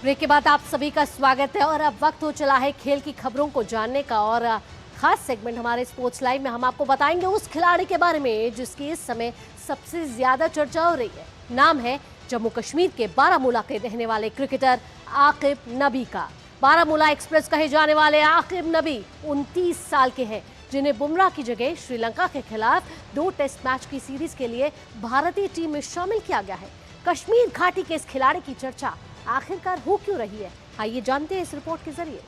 Break के बाद आप सभी का स्वागत है और अब वक्त हो चला है खेल की खबरों को जानने का। और खास सेगमेंट हमारे स्पोर्ट्स लाइव में हम आपको बताएंगे उस खिलाड़ी के बारे में जिसकी इस समय सबसे ज्यादा चर्चा हो रही है। नाम है जम्मू कश्मीर के बारामूला के रहने वाले क्रिकेटर आकिब नबी का। बारामूला एक्सप्रेस कहे जाने वाले आकिब नबी 29 साल के हैं, जिन्हें बुमराह की जगह श्रीलंका के खिलाफ 2 टेस्ट मैच की सीरीज के लिए भारतीय टीम में शामिल किया गया है। कश्मीर घाटी के इस खिलाड़ी की चर्चा आखिरकार हो क्यों रही है, आइए जानते हैं इस रिपोर्ट के जरिए।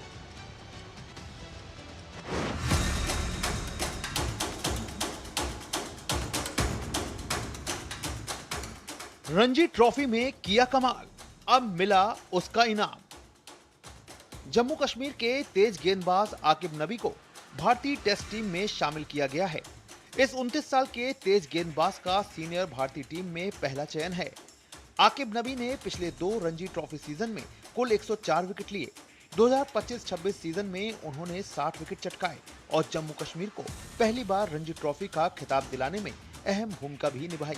रणजी ट्रॉफी में किया कमाल, अब मिला उसका इनाम। जम्मू कश्मीर के तेज गेंदबाज आकिब नबी को भारतीय टेस्ट टीम में शामिल किया गया है। इस 29 साल के तेज गेंदबाज का सीनियर भारतीय टीम में पहला चयन है। आकिब नबी ने पिछले 2 रणजी ट्रॉफी सीजन में कुल 104 विकेट लिए। 2025-26 सीजन में उन्होंने 60 विकेट चटकाए और जम्मू कश्मीर को पहली बार रणजी ट्रॉफी का खिताब दिलाने में अहम भूमिका भी निभाई।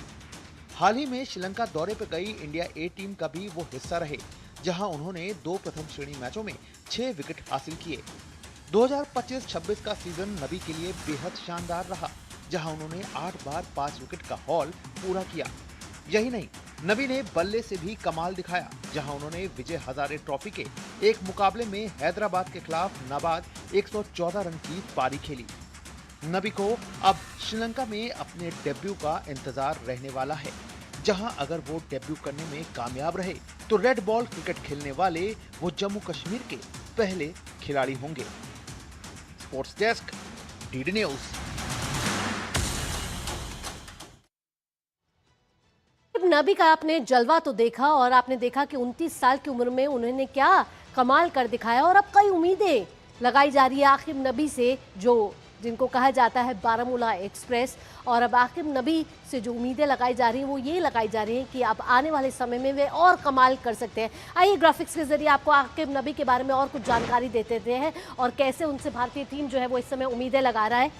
हाल ही में श्रीलंका दौरे पर गई इंडिया ए टीम का भी वो हिस्सा रहे, जहां उन्होंने 2 प्रथम श्रेणी मैचों में 6 विकेट हासिल किए। 2025-26 का सीजन नबी के लिए बेहद शानदार रहा, जहां उन्होंने 8 बार 5 विकेट का हॉल पूरा किया। यही नहीं, नबी ने बल्ले से भी कमाल दिखाया, जहां उन्होंने विजय हजारे ट्रॉफी के एक मुकाबले में हैदराबाद के खिलाफ नाबाद 114 रन की पारी खेली। नबी को अब श्रीलंका में अपने डेब्यू का इंतजार रहने वाला है, जहां अगर वो डेब्यू करने में कामयाब रहे तो रेड बॉल क्रिकेट खेलने वाले वो जम्मू कश्मीर के पहले खिलाड़ी होंगे। Sports desk, DD news. नबी का आपने जलवा तो देखा और आपने देखा कि 29 साल की उम्र में उन्होंने क्या कमाल कर दिखाया और अब कई उम्मीदें लगाई जा रही है आकिब नबी से, जो जिनको कहा जाता है बारामूला एक्सप्रेस। और अब आकिब नबी से जो उम्मीदें लगाई जा रही हैं वो ये लगाई जा रही हैं कि अब आने वाले समय में वे और कमाल कर सकते हैं। आइए ग्राफिक्स के जरिए आपको आकिब नबी के बारे में और कुछ जानकारी देते हैं और कैसे उनसे भारतीय टीम जो है वो इस समय उम्मीदें लगा रहा है।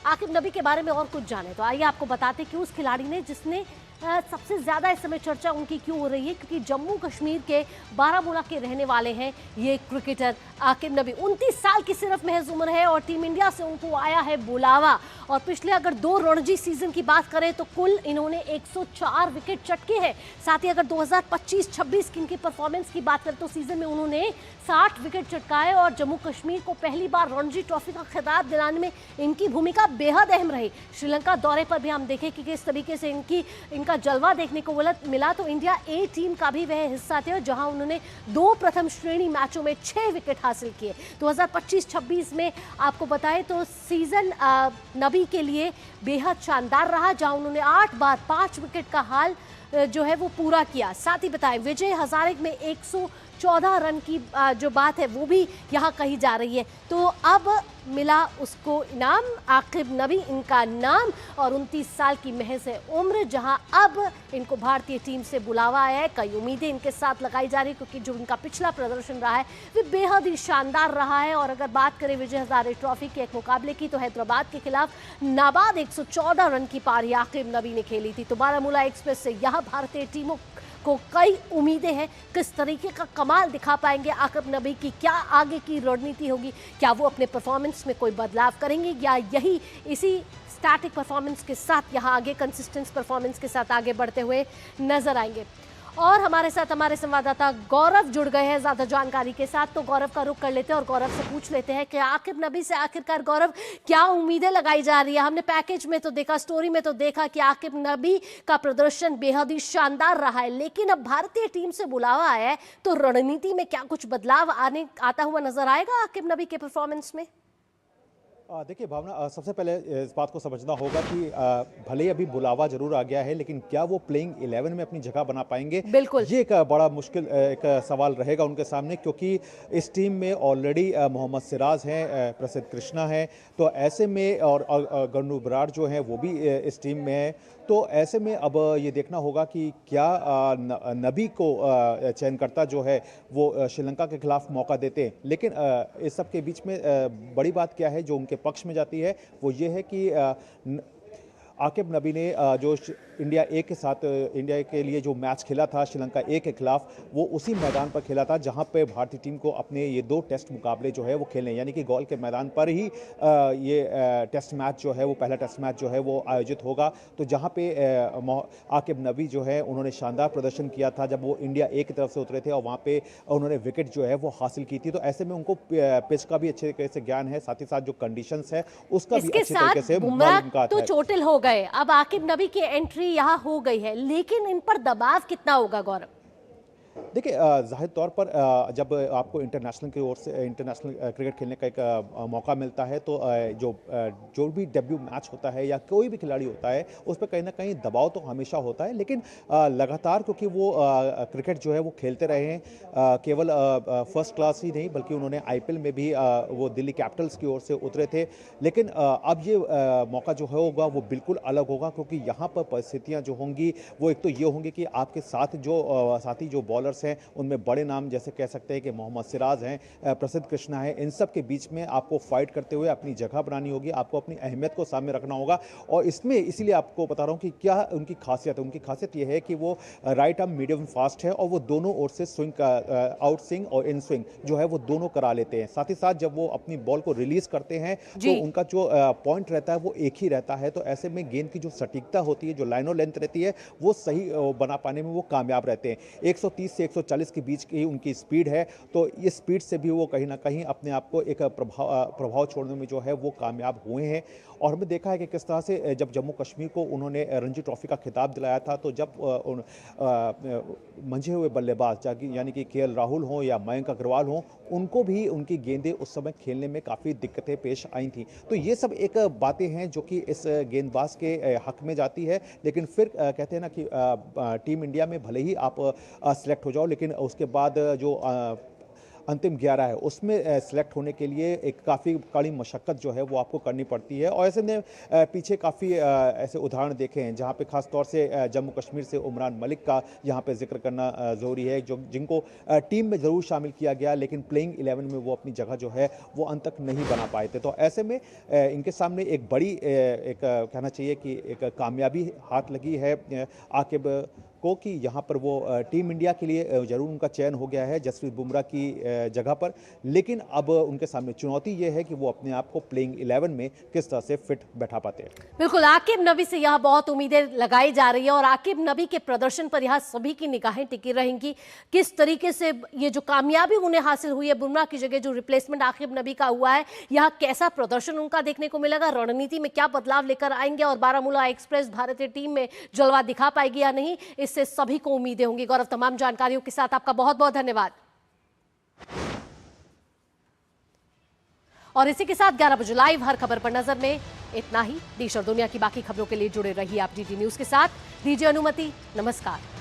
आकिब नबी के बारे में और कुछ जाने तो आइए आपको बताते कि उस खिलाड़ी ने जिसने सबसे ज़्यादा इस समय चर्चा उनकी क्यों हो रही है, क्योंकि जम्मू कश्मीर के बारामूला के रहने वाले हैं ये क्रिकेटर आकिब नबी। 29 साल की सिर्फ महज उम्र है और टीम इंडिया से उनको आया है बुलावा। और पिछले अगर 2 रणजी सीजन की बात करें तो कुल इन्होंने 104 विकेट चटके हैं। साथ ही अगर 2025-26 की इनकी परफॉर्मेंस की बात करें तो सीजन में उन्होंने 60 विकेट चटकाए और जम्मू कश्मीर को पहली बार रणजी ट्रॉफी का खिताब दिलाने में इनकी भूमिका बेहद अहम रही। श्रीलंका दौरे पर भी हम देखें कि किस तरीके से इनका जलवा देखने को मिला, तो इंडिया ए टीम का भी वह हिस्सा थे जहां उन्होंने 2 प्रथम श्रेणी मैचों में 6 विकेट हासिल किए। 2025-26 में आपको बताएं तो सीजन नबी के लिए बेहद शानदार रहा, जहां उन्होंने 8 बार 5 विकेट का हाल जो है वो पूरा किया। साथ ही बताएं विजय हजारे में 114 रन की जो बात है वो भी यहाँ कही जा रही है। तो अब मिला उसको इनाम, आकिब नबी इनका नाम और 29 साल की महज है उम्र, जहां अब इनको भारतीय टीम से बुलावा आया है। कई उम्मीदें इनके साथ लगाई जा रही है क्योंकि जो इनका पिछला प्रदर्शन रहा है वो बेहद ही शानदार रहा है। और अगर बात करें विजय हजारे ट्रॉफी के एक मुकाबले की तो हैदराबाद के खिलाफ नाबाद 114 रन की पारी आकिब नबी ने खेली थी। तो बारामूला एक्सप्रेस से यह भारतीय टीमों को कई उम्मीदें हैं, किस तरीके का कमाल दिखा पाएंगे आकिब नबी की, क्या आगे की रणनीति होगी, क्या वो अपने परफॉर्मेंस में कोई बदलाव करेंगे या यही इसी स्टैटिक परफॉर्मेंस के साथ यहाँ आगे कंसिस्टेंट परफॉर्मेंस के साथ आगे बढ़ते हुए नजर आएंगे। और हमारे साथ हमारे संवाददाता गौरव जुड़ गए हैं ज़्यादा जानकारी के साथ, तो गौरव का रुख कर लेते हैं और गौरव से पूछ लेते हैं कि आकिब नबी से आखिरकार गौरव क्या उम्मीदें लगाई जा रही है। हमने पैकेज में तो देखा, स्टोरी में तो देखा कि आकिब नबी का प्रदर्शन बेहद ही शानदार रहा है, लेकिन अब भारतीय टीम से बुलावा आया है तो रणनीति में क्या कुछ बदलाव आता हुआ नजर आएगा आकिब नबी के परफॉर्मेंस में? देखिए भावना, सबसे पहले इस बात को समझना होगा कि भले ही अभी बुलावा जरूर आ गया है, लेकिन क्या वो प्लेइंग 11 में अपनी जगह बना पाएंगे, बिल्कुल ये एक बड़ा मुश्किल एक सवाल रहेगा उनके सामने, क्योंकि इस टीम में ऑलरेडी मोहम्मद सिराज हैं, प्रसिद्ध कृष्णा हैं, तो ऐसे में और गन्नू बराड़ जो हैं वो भी इस टीम में है। तो ऐसे में अब ये देखना होगा कि क्या नबी को चयनकर्ता जो है वो श्रीलंका के खिलाफ मौका देते हैं। लेकिन इस सब के बीच में बड़ी बात क्या है जो उनके पक्ष में जाती है, वो ये है कि आकिब नबी ने जो इंडिया ए के साथ इंडिया के लिए जो मैच खेला था श्रीलंका ए के खिलाफ, वो उसी मैदान पर खेला था जहां पे भारतीय टीम को अपने ये 2 टेस्ट मुकाबले जो है वो खेलने, यानी कि गॉल के मैदान पर ही ये टेस्ट मैच जो है वो पहला टेस्ट मैच जो है वो आयोजित होगा। तो जहां पे आकिब नबी जो है उन्होंने शानदार प्रदर्शन किया था जब वो इंडिया ए की तरफ से उतरे थे और वहाँ पे उन्होंने विकेट जो है वो हासिल की थी। तो ऐसे में उनको पिच का भी अच्छे तरीके से ज्ञान है, साथ ही साथ जो कंडीशंस है उसका भी अच्छे तरीके से बुमराह तो चोटिल हो गए, अब आकिब नबी की एंट्री यहाँ हो गई है, लेकिन इन पर दबाव कितना होगा गौरव? देखिए, जाहिर तौर पर जब आपको इंटरनेशनल की ओर से इंटरनेशनल क्रिकेट खेलने का एक मौका मिलता है तो जो भी डेब्यू मैच होता है या कोई भी खिलाड़ी होता है उस पर कहीं ना कहीं दबाव तो हमेशा होता है, लेकिन लगातार क्योंकि वो क्रिकेट जो है वो खेलते रहे हैं, केवल फर्स्ट क्लास ही नहीं बल्कि उन्होंने आईपीएल में भी वो दिल्ली कैपिटल्स की ओर से उतरे थे। लेकिन अब ये मौका जो होगा वो बिल्कुल अलग होगा, क्योंकि यहाँ पर परिस्थितियाँ जो होंगी वो एक तो ये होंगी कि आपके साथ जो साथी जो बॉलर्स हैं उनमें बड़े नाम जैसे कह सकते हैं कि मोहम्मद सिराज हैं, प्रसिद्ध कृष्णा है, इन सब के बीच में आपको फाइट करते हुए अपनी जगह बनानी होगी, आपको अपनी अहमियत को सामने रखना होगा। और इसमें इसीलिए आपको बता रहा हूं कि क्या उनकी खासियत है। उनकी खासियत यह है कि वो राइट आर्म मीडियम फास्ट है और वो दोनों ओर से स्विंग का आउट स्विंग और इन स्विंग जो है वो दोनों करा लेते हैं। साथ ही साथ जब वो अपनी बॉल को रिलीज करते हैं तो उनका जो पॉइंट रहता है वो एक ही रहता है। तो ऐसे में गेंद की जो सटीकता होती है, जो लाइनो लेंथ रहती है, वो सही बना पाने में वो कामयाब रहते हैं। 130 से 140 के बीच की उनकी स्पीड है, तो इस स्पीड से भी वो कहीं ना कहीं अपने आप को एक प्रभाव छोड़ने में जो है वो कामयाब हुए हैं। और हमने देखा है कि किस तरह से जब जम्मू कश्मीर को उन्होंने रणजी ट्रॉफी का खिताब दिलाया था, तो जब मंझे हुए बल्लेबाज यानी कि केएल राहुल हों या मयंक अग्रवाल हों, उनको भी उनकी गेंदें उस समय खेलने में काफ़ी दिक्कतें पेश आई थी। तो ये सब एक बातें हैं जो कि इस गेंदबाज के हक में जाती है। लेकिन फिर कहते हैं ना कि टीम इंडिया में भले ही आप सिलेक्ट हो जाओ, लेकिन उसके बाद जो अंतिम 11 है उसमें सिलेक्ट होने के लिए एक काफ़ी कड़ी मशक्क़त जो है वो आपको करनी पड़ती है। और ऐसे में पीछे काफ़ी ऐसे उदाहरण देखे हैं जहाँ पे ख़ास तौर से जम्मू कश्मीर से उमरान मलिक का यहाँ पे जिक्र करना ज़रूरी है, जो जिनको टीम में ज़रूर शामिल किया गया लेकिन प्लेइंग 11 में वो अपनी जगह जो है वो अंत तक नहीं बना पाए थे। तो ऐसे में इनके सामने एक बड़ी एक कहना चाहिए कि एक कामयाबी हाथ लगी है आकिब को कि यहाँ पर वो टीम इंडिया के लिए ज़रूर उनका चयन हो गया है जसप्रीत बुमराह की जगह पर। लेकिन अब उनके सामने चुनौती ये है कि वो अपने आप को प्लेइंग 11 में किस तरह से फिट बैठा पाते हैं। बिल्कुल, आकिब नबी से यहाँ बहुत उम्मीदें लगाई जा रही है और आकिब नबी के प्रदर्शन पर यहाँ सभी की निगाहें टिकी रहेंगी। किस तरीके से ये जो कामयाबी उन्हें हासिल हुई है, बुमराह की जगह जो रिप्लेसमेंट आकिब नबी का हुआ है, यहाँ कैसा प्रदर्शन उनका देखने को मिलेगा, रणनीति में क्या बदलाव लेकर आएंगे और बारामूला एक्सप्रेस भारतीय टीम में जलवा दिखा पाएगी या नहीं, इससे सभी को उम्मीदें होंगी। गौरव, तमाम जानकारियों के साथ आपका बहुत बहुत धन्यवाद। और इसी के साथ 11 बजे लाइव हर खबर पर नजर में इतना ही। देश और दुनिया की बाकी खबरों के लिए जुड़े रहिए आप डीडी न्यूज के साथ। दीजिए अनुमति, नमस्कार।